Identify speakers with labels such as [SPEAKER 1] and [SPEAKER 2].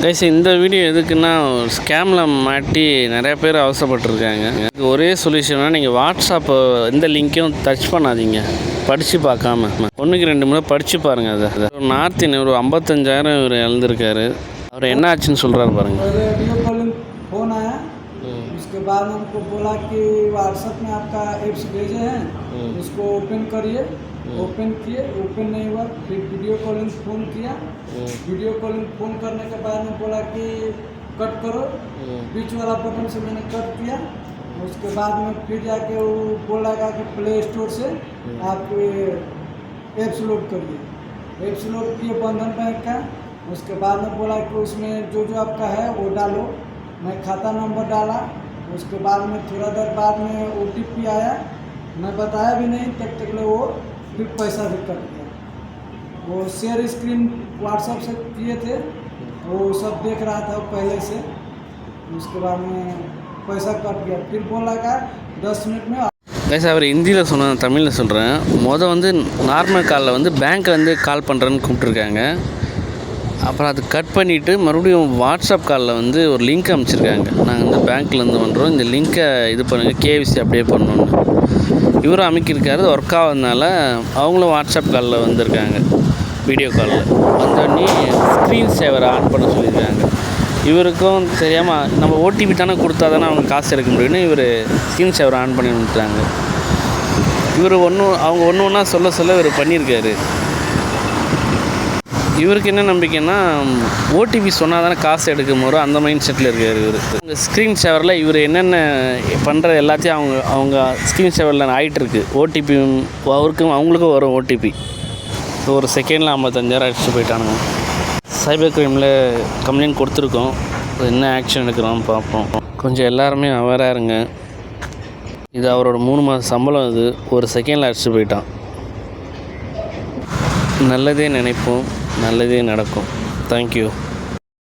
[SPEAKER 1] Guys இந்த video எதுக்குன்னா ஸ்கேமில் மாட்டி நிறைய பேர் அவசரப்பட்டுருக்காங்க. ஒரே சொல்யூஷனாக நீங்கள் வாட்ஸ்அப்பை எந்த லிங்க்கையும் டச் பண்ணாதீங்க, படித்து பார்க்காம. 1க்கு 2 முறை படித்து பாருங்கள். அதை ஒரு நார்த் இந்தியன் ஒரு 55,000 இவர் இழந்திருக்காரு. அவர் என்ன ஆச்சுன்னு சொல்கிறாரு பாருங்கள்.
[SPEAKER 2] उसके बाद हमको बोला कि व्हाट्सएप में आपका एप्स भेजे हैं, उसको ओपन करिए। ओपन किए, ओपन नहीं हुआ। फिर वीडियो कॉलिंग फ़ोन किया। वीडियो कॉलिंग फ़ोन करने के बाद में बोला कि कट करो, बीच वाला बटन से मैंने कट किया। उसके बाद में फिर जाके वो बोला कि प्ले स्टोर से आप एप्स लोड करिए। एप्स लोड किए बंधन बैंक का। उसके बाद में बोला कि उसमें जो जो आपका है वो डालो। मैं खाता नंबर डाला। उसके बाद में थोड़ा देर बाद में OTP आया, मैं बताया भी नहीं तब तक वो फिर पैसा भी कट गया। वो शेयर स्क्रीन व्हाट्सएप से किए थे, वो सब देख रहा था पहले से। उसके बाद में पैसा कट गया। फिर बोला कि 10 मिनट में
[SPEAKER 1] கைஸ் அவர் ஹிந்தியில் சொன்ன தமிழில் சொல்கிறேன். வந்து நார்மல் காலில் பேங்க்கில் கால் கூப்பிட்ருக்காங்க. அப்புறம் அது கட் பண்ணிவிட்டு மறுபடியும் வாட்ஸ்அப் காலில் ஒரு லிங்க் அனுப்பிச்சிருக்காங்க. நாங்கள் பேங்க்லேருந்து பண்ணுறோம், இந்த லிங்க்கை இது பண்ணுங்கள், KYC அப்படியே பண்ணணுன்னு. இவரும் அமைக்கிருக்காரு. ஒர்க் ஆகாதனால அவங்களும் வாட்ஸ்அப் காலில் வந்திருக்காங்க. வீடியோ காலில் வந்தோடனே ஸ்க்ரீன் சேவரை ஆன் பண்ண சொல்லியிருக்காங்க. இவருக்கும் தெரியாமல் நம்ம OTP தானே கொடுத்தா தானே அவங்க காசு எடுக்க முடியும்னு இவர் ஸ்க்ரீன் சேவரை ஆன் பண்ணி விட்டுட்டாங்க. இவர் அவங்க ஒன்று ஒன்றா சொல்ல இவர் பண்ணியிருக்காரு. இவருக்கு என்ன நம்பிக்கைன்னா OTP சொன்னால் தானே காசு எடுக்க போகிறோம், அந்த மைண்ட் செட்டில் இருக்கார் இவர். இந்த ஸ்க்ரீன் சேவரில் இவர் என்னென்ன பண்ணுற எல்லாத்தையும் அவங்க ஸ்க்ரீன் சேவரில் ஆகிட்டுருக்கு. OTP அவங்களுக்கும் வரும் OTP. ஒரு செகண்டில் 55,000 அடிச்சுட்டு போயிட்டானுங்க. சைபர் க்ரைமில் கம்ப்ளைண்ட் கொடுத்துருக்கோம். என்ன ஆக்ஷன் எடுக்கிறோம் பார்ப்போம். கொஞ்சம் எல்லாருமே அவேராக இருங்க. இது அவரோட 3 மாத சம்பளம். இது ஒரு செகண்டில் அடிச்சுட்டு போயிட்டான். நல்லதே நினைப்போம், நல்லதே நடக்கும். தேங்க்யூ.